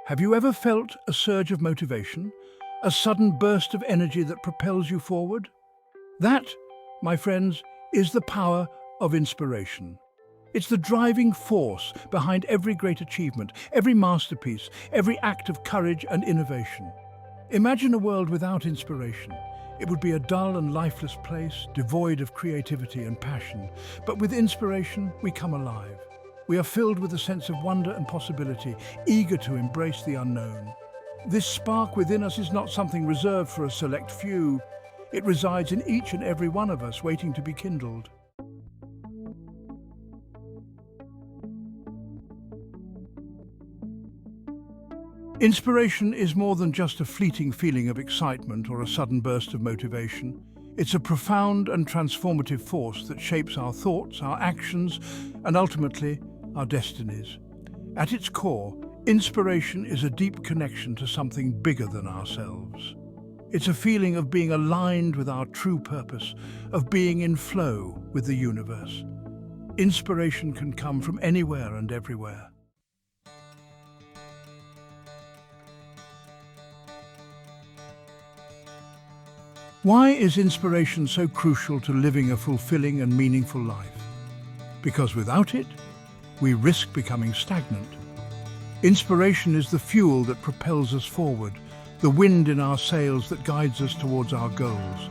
Have you ever felt a surge of motivation? A sudden burst of energy that propels you forward? That, my friends, is the power of inspiration. It's the driving force behind every great achievement, every masterpiece, every act of courage and innovation. Imagine a world without inspiration. It would be a dull and lifeless place, devoid of creativity and passion. But with inspiration, we come alive. We are filled with a sense of wonder and possibility, eager to embrace the unknown. This spark within us is not something reserved for a select few. It resides in each and every one of us, waiting to be kindled. Inspiration is more than just a fleeting feeling of excitement or a sudden burst of motivation. It's a profound and transformative force that shapes our thoughts, our actions, and ultimately, our destinies. At its core, inspiration is a deep connection to something bigger than ourselves. It's a feeling of being aligned with our true purpose, of being in flow with the universe. Inspiration can come from anywhere and everywhere. Why is inspiration so crucial to living a fulfilling and meaningful life? Because without it, we risk becoming stagnant. Inspiration is the fuel that propels us forward, the wind in our sails that guides us towards our goals.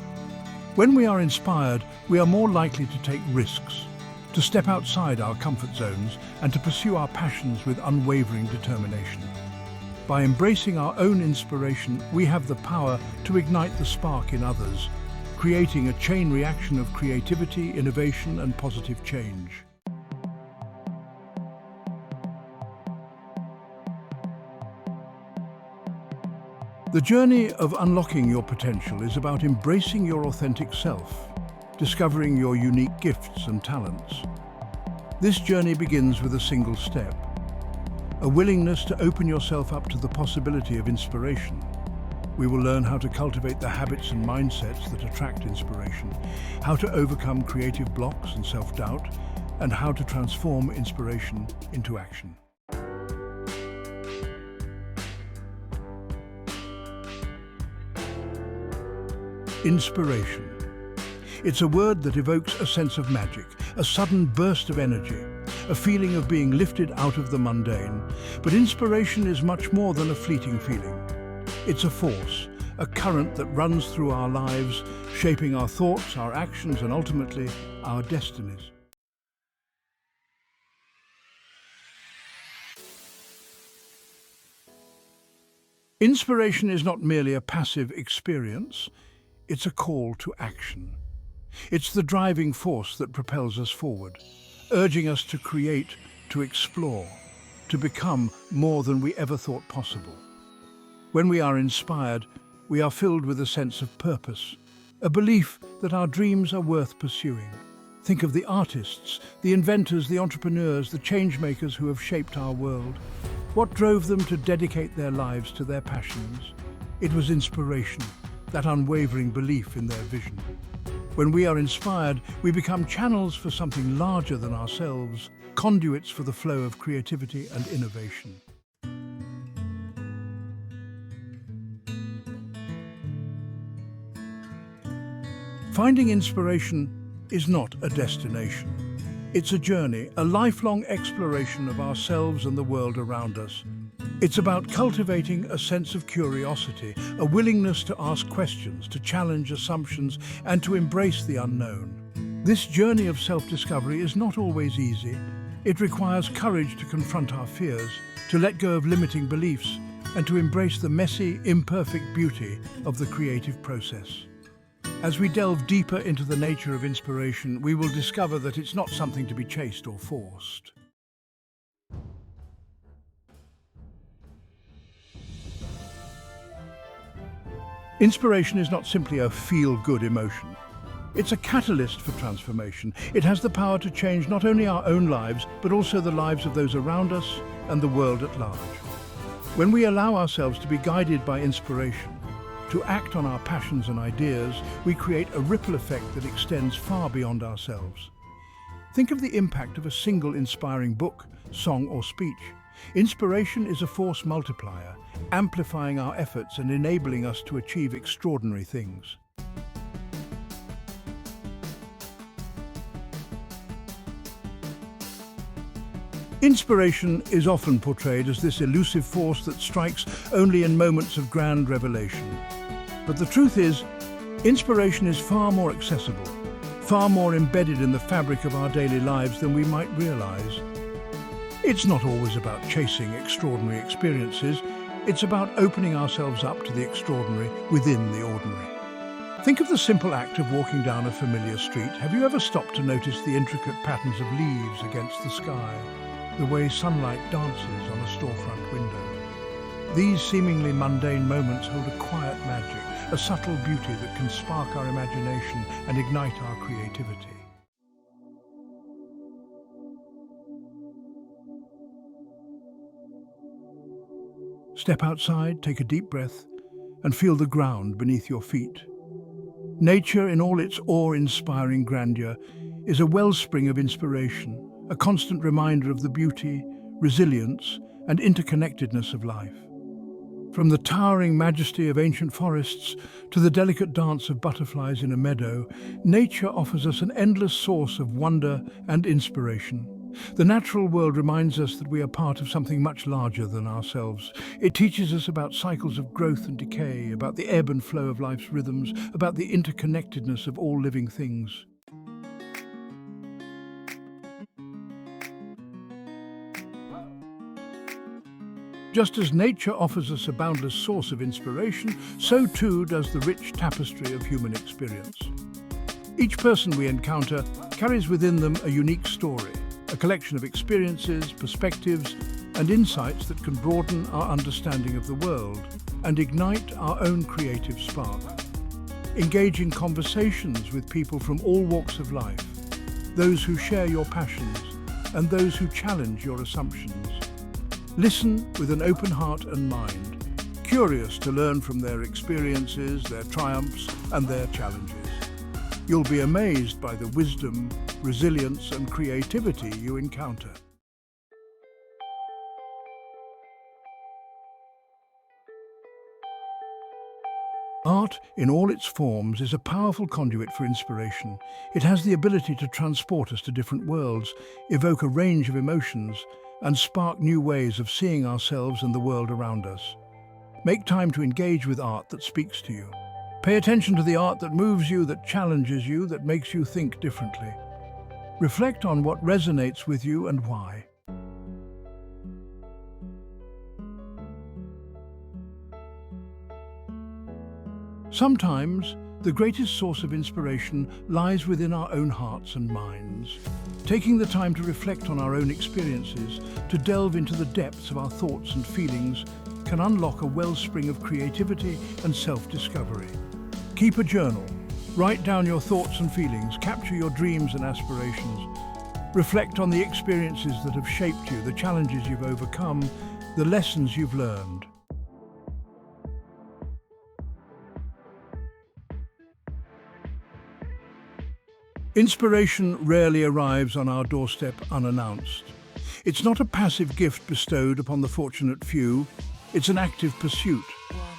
When we are inspired, we are more likely to take risks, to step outside our comfort zones, and to pursue our passions with unwavering determination. By embracing our own inspiration, we have the power to ignite the spark in others, creating a chain reaction of creativity, innovation, and positive change. The journey of unlocking your potential is about embracing your authentic self, discovering your unique gifts and talents. This journey begins with a single step, a willingness to open yourself up to the possibility of inspiration. We will learn how to cultivate the habits and mindsets that attract inspiration, how to overcome creative blocks and self-doubt, and how to transform inspiration into action. Inspiration. It's a word that evokes a sense of magic, a sudden burst of energy, a feeling of being lifted out of the mundane. But inspiration is much more than a fleeting feeling. It's a force, a current that runs through our lives, shaping our thoughts, our actions, and ultimately, our destinies. Inspiration is not merely a passive experience. It's a call to action. It's the driving force that propels us forward, urging us to create, to explore, to become more than we ever thought possible. When we are inspired, we are filled with a sense of purpose, a belief that our dreams are worth pursuing. Think of the artists, the inventors, the entrepreneurs, the change-makers who have shaped our world. What drove them to dedicate their lives to their passions? It was inspiration, that unwavering belief in their vision. When we are inspired, we become channels for something larger than ourselves, conduits for the flow of creativity and innovation. Finding inspiration is not a destination. It's a journey, a lifelong exploration of ourselves and the world around us. It's about cultivating a sense of curiosity, a willingness to ask questions, to challenge assumptions, and to embrace the unknown. This journey of self-discovery is not always easy. It requires courage to confront our fears, to let go of limiting beliefs, and to embrace the messy, imperfect beauty of the creative process. As we delve deeper into the nature of inspiration, we will discover that it's not something to be chased or forced. Inspiration is not simply a feel-good emotion. It's a catalyst for transformation. It has the power to change not only our own lives, but also the lives of those around us and the world at large. When we allow ourselves to be guided by inspiration, to act on our passions and ideas, we create a ripple effect that extends far beyond ourselves. Think of the impact of a single inspiring book, song, or speech. Inspiration is a force multiplier, amplifying our efforts and enabling us to achieve extraordinary things. Inspiration is often portrayed as this elusive force that strikes only in moments of grand revelation. But the truth is, inspiration is far more accessible, far more embedded in the fabric of our daily lives than we might realize. It's not always about chasing extraordinary experiences, it's about opening ourselves up to the extraordinary within the ordinary. Think of the simple act of walking down a familiar street. Have you ever stopped to notice the intricate patterns of leaves against the sky? The way sunlight dances on a storefront window. These seemingly mundane moments hold a quiet magic, a subtle beauty that can spark our imagination and ignite our creativity. Step outside, take a deep breath, and feel the ground beneath your feet. Nature, in all its awe-inspiring grandeur, is a wellspring of inspiration, a constant reminder of the beauty, resilience, and interconnectedness of life. From the towering majesty of ancient forests to the delicate dance of butterflies in a meadow, nature offers us an endless source of wonder and inspiration. The natural world reminds us that we are part of something much larger than ourselves. It teaches us about cycles of growth and decay, about the ebb and flow of life's rhythms, about the interconnectedness of all living things. Just as nature offers us a boundless source of inspiration, so too does the rich tapestry of human experience. Each person we encounter carries within them a unique story, a collection of experiences, perspectives, and insights that can broaden our understanding of the world and ignite our own creative spark. Engage in conversations with people from all walks of life, those who share your passions and those who challenge your assumptions. Listen with an open heart and mind, curious to learn from their experiences, their triumphs, and their challenges. You'll be amazed by the wisdom, resilience, and creativity you encounter. Art, in all its forms, is a powerful conduit for inspiration. It has the ability to transport us to different worlds, evoke a range of emotions, and spark new ways of seeing ourselves and the world around us. Make time to engage with art that speaks to you. Pay attention to the art that moves you, that challenges you, that makes you think differently. Reflect on what resonates with you and why. Sometimes, the greatest source of inspiration lies within our own hearts and minds. Taking the time to reflect on our own experiences, to delve into the depths of our thoughts and feelings, can unlock a wellspring of creativity and self-discovery. Keep a journal. Write down your thoughts and feelings, capture your dreams and aspirations. Reflect on the experiences that have shaped you, the challenges you've overcome, the lessons you've learned. Inspiration rarely arrives on our doorstep unannounced. It's not a passive gift bestowed upon the fortunate few, it's an active pursuit,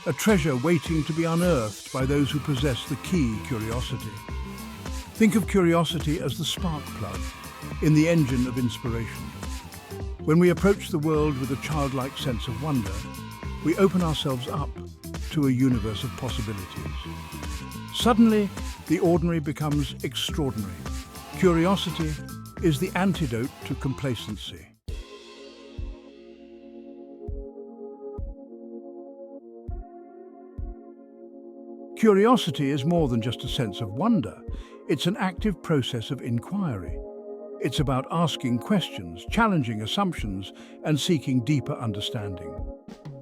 a treasure waiting to be unearthed by those who possess the key curiosity. Think of curiosity as the spark plug in the engine of inspiration. When we approach the world with a childlike sense of wonder, we open ourselves up to a universe of possibilities. Suddenly, the ordinary becomes extraordinary. Curiosity is the antidote to complacency. Curiosity is more than just a sense of wonder. It's an active process of inquiry. It's about asking questions, challenging assumptions, and seeking deeper understanding.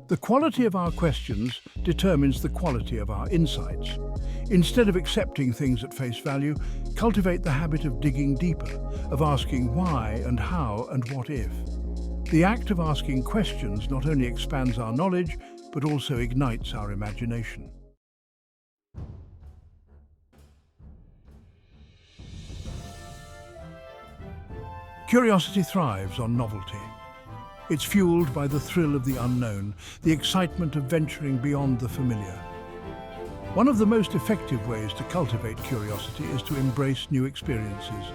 The quality of our questions determines the quality of our insights. Instead of accepting things at face value, cultivate the habit of digging deeper, of asking why and how and what if. The act of asking questions not only expands our knowledge, but also ignites our imagination. Curiosity thrives on novelty. It's fueled by the thrill of the unknown, the excitement of venturing beyond the familiar. One of the most effective ways to cultivate curiosity is to embrace new experiences,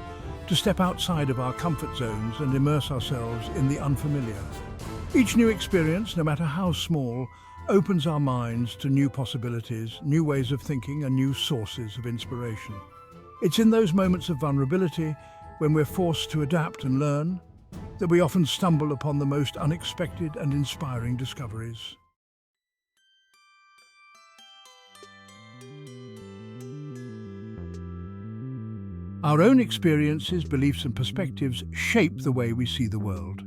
to step outside of our comfort zones and immerse ourselves in the unfamiliar. Each new experience, no matter how small, opens our minds to new possibilities, new ways of thinking, and new sources of inspiration. It's in those moments of vulnerability, when we're forced to adapt and learn, that we often stumble upon the most unexpected and inspiring discoveries. Our own experiences, beliefs, and perspectives shape the way we see the world.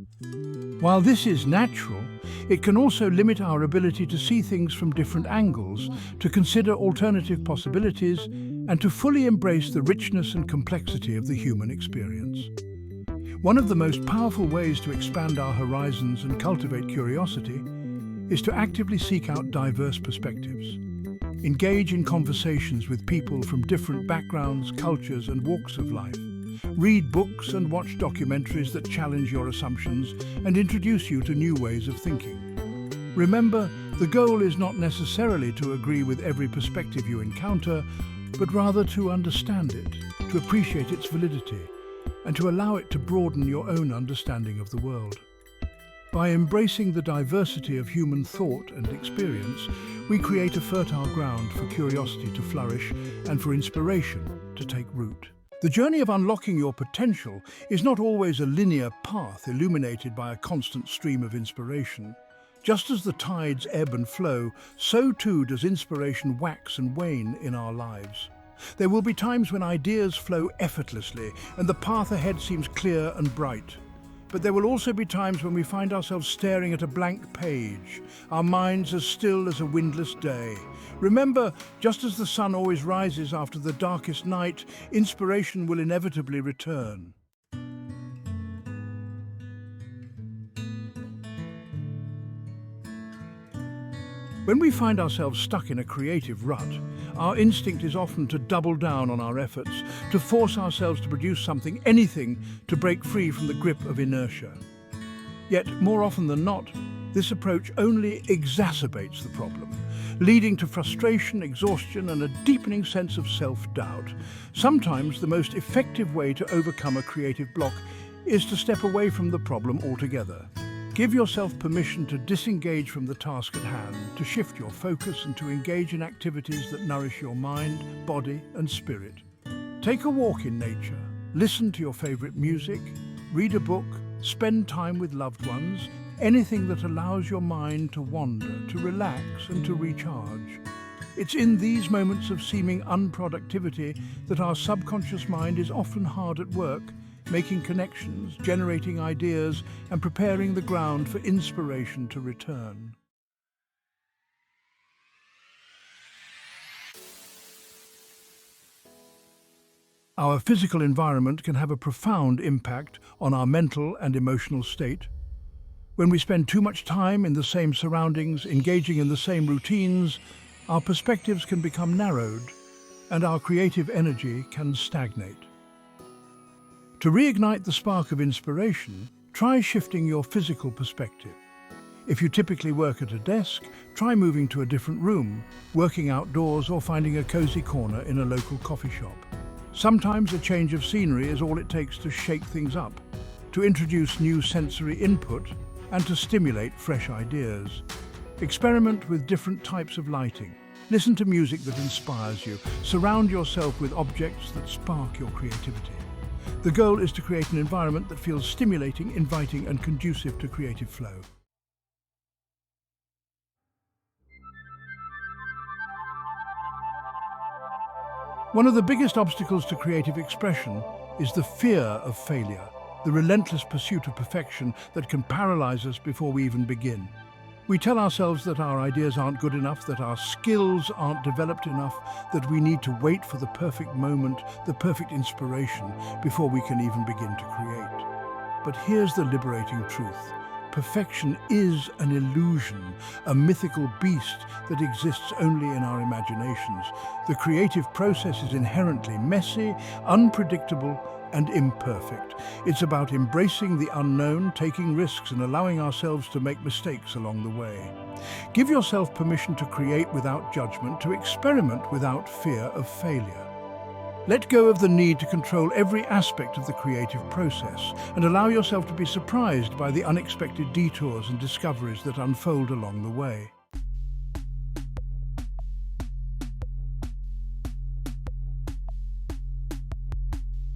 While this is natural, it can also limit our ability to see things from different angles, to consider alternative possibilities, and to fully embrace the richness and complexity of the human experience. One of the most powerful ways to expand our horizons and cultivate curiosity is to actively seek out diverse perspectives. Engage in conversations with people from different backgrounds, cultures, and walks of life. Read books and watch documentaries that challenge your assumptions and introduce you to new ways of thinking. Remember, the goal is not necessarily to agree with every perspective you encounter, but rather to understand it, to appreciate its validity, and to allow it to broaden your own understanding of the world. By embracing the diversity of human thought and experience, we create a fertile ground for curiosity to flourish and for inspiration to take root. The journey of unlocking your potential is not always a linear path illuminated by a constant stream of inspiration. Just as the tides ebb and flow, so too does inspiration wax and wane in our lives. There will be times when ideas flow effortlessly and the path ahead seems clear and bright. But there will also be times when we find ourselves staring at a blank page, our minds as still as a windless day. Remember, just as the sun always rises after the darkest night, inspiration will inevitably return. When we find ourselves stuck in a creative rut, our instinct is often to double down on our efforts, to force ourselves to produce something, anything, to break free from the grip of inertia. Yet, more often than not, this approach only exacerbates the problem, leading to frustration, exhaustion, and a deepening sense of self-doubt. Sometimes the most effective way to overcome a creative block is to step away from the problem altogether. Give yourself permission to disengage from the task at hand, to shift your focus and to engage in activities that nourish your mind, body, and spirit. Take a walk in nature, listen to your favorite music, read a book, spend time with loved ones, anything that allows your mind to wander, to relax, and to recharge. It's in these moments of seeming unproductivity that our subconscious mind is often hard at work, making connections, generating ideas, and preparing the ground for inspiration to return. Our physical environment can have a profound impact on our mental and emotional state. When we spend too much time in the same surroundings, engaging in the same routines, our perspectives can become narrowed, and our creative energy can stagnate. To reignite the spark of inspiration, try shifting your physical perspective. If you typically work at a desk, try moving to a different room, working outdoors, or finding a cozy corner in a local coffee shop. Sometimes a change of scenery is all it takes to shake things up, to introduce new sensory input, and to stimulate fresh ideas. Experiment with different types of lighting. Listen to music that inspires you. Surround yourself with objects that spark your creativity. The goal is to create an environment that feels stimulating, inviting, and conducive to creative flow. One of the biggest obstacles to creative expression is the fear of failure, the relentless pursuit of perfection that can paralyze us before we even begin. We tell ourselves that our ideas aren't good enough, that our skills aren't developed enough, that we need to wait for the perfect moment, the perfect inspiration, before we can even begin to create. But here's the liberating truth. Perfection is an illusion, a mythical beast that exists only in our imaginations. The creative process is inherently messy, unpredictable, and imperfect. It's about embracing the unknown, taking risks and allowing ourselves to make mistakes along the way. Give yourself permission to create without judgment, to experiment without fear of failure. Let go of the need to control every aspect of the creative process and allow yourself to be surprised by the unexpected detours and discoveries that unfold along the way.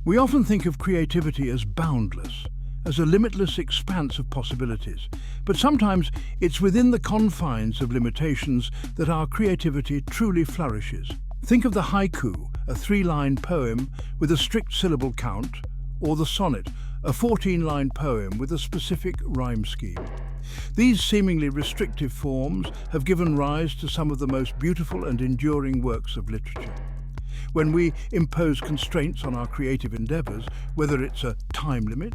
We often think of creativity as boundless, as a limitless expanse of possibilities, but sometimes it's within the confines of limitations that our creativity truly flourishes. Think of the haiku, a 3-line poem with a strict syllable count, or the sonnet, a 14-line poem with a specific rhyme scheme. These seemingly restrictive forms have given rise to some of the most beautiful and enduring works of literature. When we impose constraints on our creative endeavors, whether it's a time limit,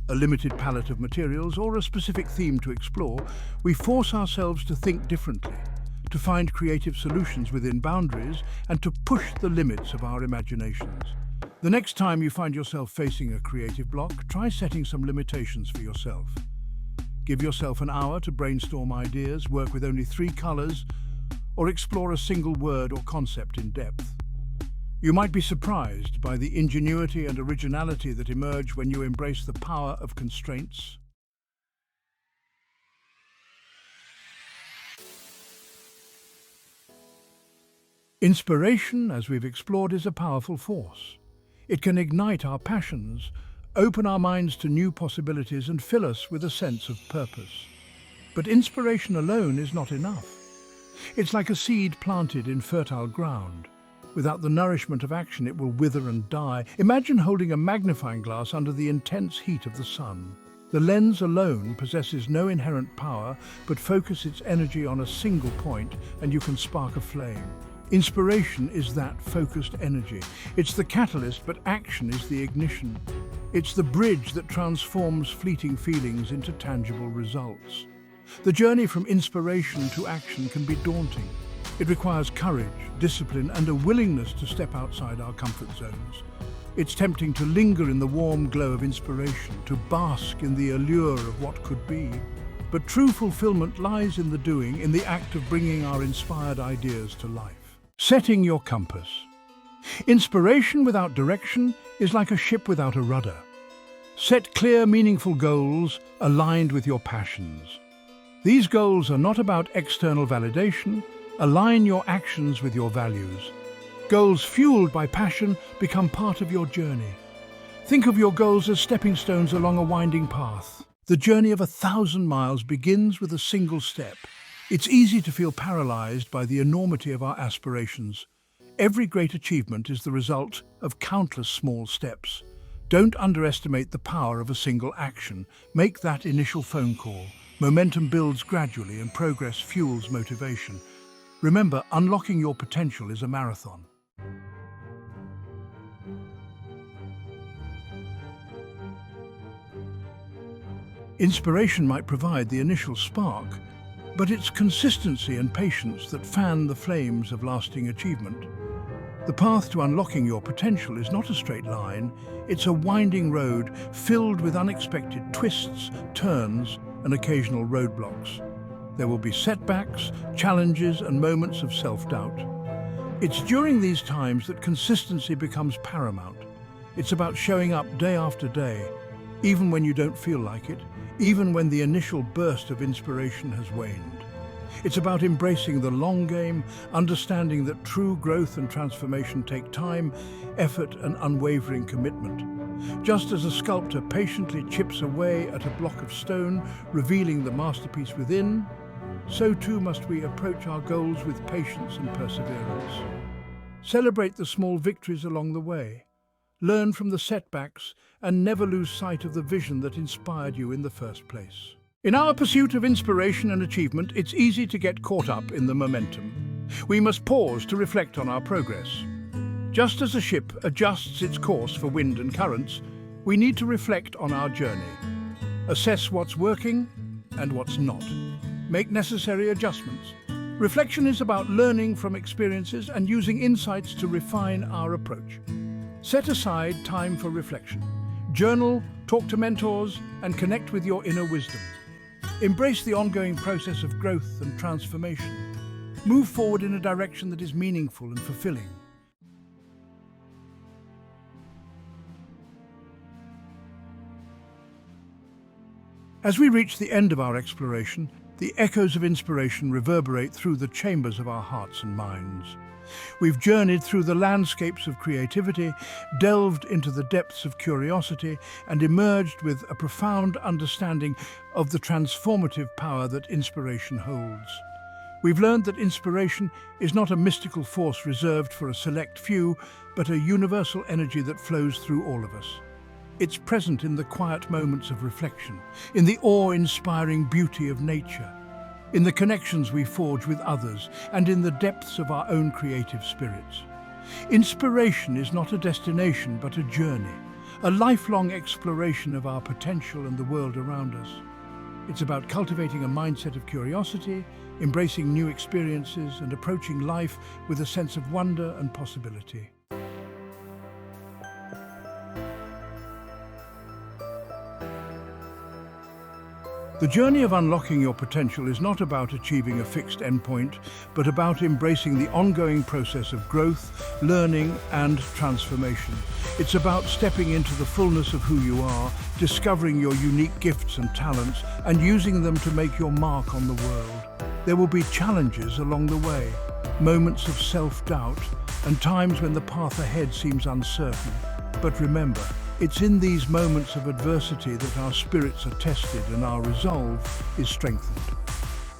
a limited palette of materials, or a specific theme to explore, we force ourselves to think differently, to find creative solutions within boundaries, and to push the limits of our imaginations. The next time you find yourself facing a creative block, try setting some limitations for yourself. Give yourself an hour to brainstorm ideas, work with only 3 colors, or explore a single word or concept in depth. You might be surprised by the ingenuity and originality that emerge when you embrace the power of constraints. Inspiration, as we've explored, is a powerful force. It can ignite our passions, open our minds to new possibilities, and fill us with a sense of purpose. But inspiration alone is not enough. It's like a seed planted in fertile ground. Without the nourishment of action, it will wither and die. Imagine holding a magnifying glass under the intense heat of the sun. The lens alone possesses no inherent power, but focus its energy on a single point, and you can spark a flame. Inspiration is that focused energy. It's the catalyst, but action is the ignition. It's the bridge that transforms fleeting feelings into tangible results. The journey from inspiration to action can be daunting. It requires courage, discipline, and a willingness to step outside our comfort zones. It's tempting to linger in the warm glow of inspiration, to bask in the allure of what could be. But true fulfillment lies in the doing, in the act of bringing our inspired ideas to life. Setting your compass. Inspiration without direction is like a ship without a rudder. Set clear, meaningful goals aligned with your passions. These goals are not about external validation. Align your actions with your values. Goals fueled by passion become part of your journey. Think of your goals as stepping stones along a winding path. The journey of 1,000 miles begins with a single step. It's easy to feel paralyzed by the enormity of our aspirations. Every great achievement is the result of countless small steps. Don't underestimate the power of a single action. Make that initial phone call. Momentum builds gradually and progress fuels motivation. Remember, unlocking your potential is a marathon. Inspiration might provide the initial spark, but it's consistency and patience that fan the flames of lasting achievement. The path to unlocking your potential is not a straight line, it's a winding road filled with unexpected twists, turns, and occasional roadblocks. There will be setbacks, challenges, and moments of self-doubt. It's during these times that consistency becomes paramount. It's about showing up day after day, even when you don't feel like it, even when the initial burst of inspiration has waned. It's about embracing the long game, understanding that true growth and transformation take time, effort, and unwavering commitment. Just as a sculptor patiently chips away at a block of stone, revealing the masterpiece within, so too must we approach our goals with patience and perseverance. Celebrate the small victories along the way. Learn from the setbacks and never lose sight of the vision that inspired you in the first place. In our pursuit of inspiration and achievement, it's easy to get caught up in the momentum. We must pause to reflect on our progress. Just as a ship adjusts its course for wind and currents, we need to reflect on our journey. Assess what's working and what's not. Make necessary adjustments. Reflection is about learning from experiences and using insights to refine our approach. Set aside time for reflection. Journal, talk to mentors, and connect with your inner wisdom. Embrace the ongoing process of growth and transformation. Move forward in a direction that is meaningful and fulfilling. As we reach the end of our exploration, the echoes of inspiration reverberate through the chambers of our hearts and minds. We've journeyed through the landscapes of creativity, delved into the depths of curiosity, and emerged with a profound understanding of the transformative power that inspiration holds. We've learned that inspiration is not a mystical force reserved for a select few, but a universal energy that flows through all of us. It's present in the quiet moments of reflection, in the awe-inspiring beauty of nature, in the connections we forge with others, and in the depths of our own creative spirits. Inspiration is not a destination, but a journey, a lifelong exploration of our potential and the world around us. It's about cultivating a mindset of curiosity, embracing new experiences, and approaching life with a sense of wonder and possibility. The journey of unlocking your potential is not about achieving a fixed endpoint, but about embracing the ongoing process of growth, learning, and transformation. It's about stepping into the fullness of who you are, discovering your unique gifts and talents, and using them to make your mark on the world. There will be challenges along the way, moments of self-doubt, and times when the path ahead seems uncertain. But remember, it's in these moments of adversity that our spirits are tested and our resolve is strengthened.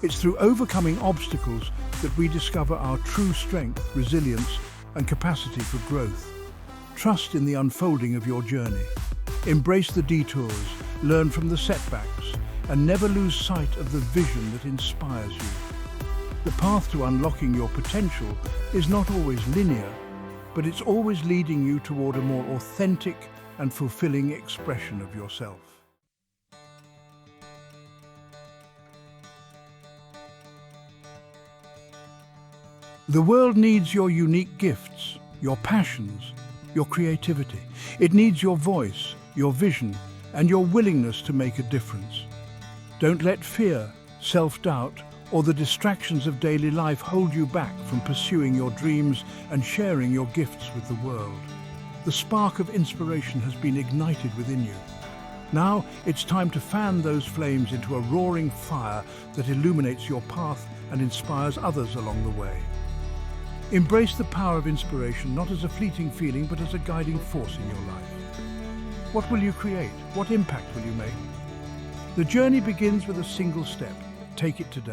It's through overcoming obstacles that we discover our true strength, resilience, and capacity for growth. Trust in the unfolding of your journey. Embrace the detours, learn from the setbacks, and never lose sight of the vision that inspires you. The path to unlocking your potential is not always linear, but it's always leading you toward a more authentic and fulfilling expression of yourself. The world needs your unique gifts, your passions, your creativity. It needs your voice, your vision, and your willingness to make a difference. Don't let fear, self-doubt, or the distractions of daily life hold you back from pursuing your dreams and sharing your gifts with the world. The spark of inspiration has been ignited within you. Now it's time to fan those flames into a roaring fire that illuminates your path and inspires others along the way. Embrace the power of inspiration not as a fleeting feeling, but as a guiding force in your life. What will you create? What impact will you make? The journey begins with a single step. Take it today.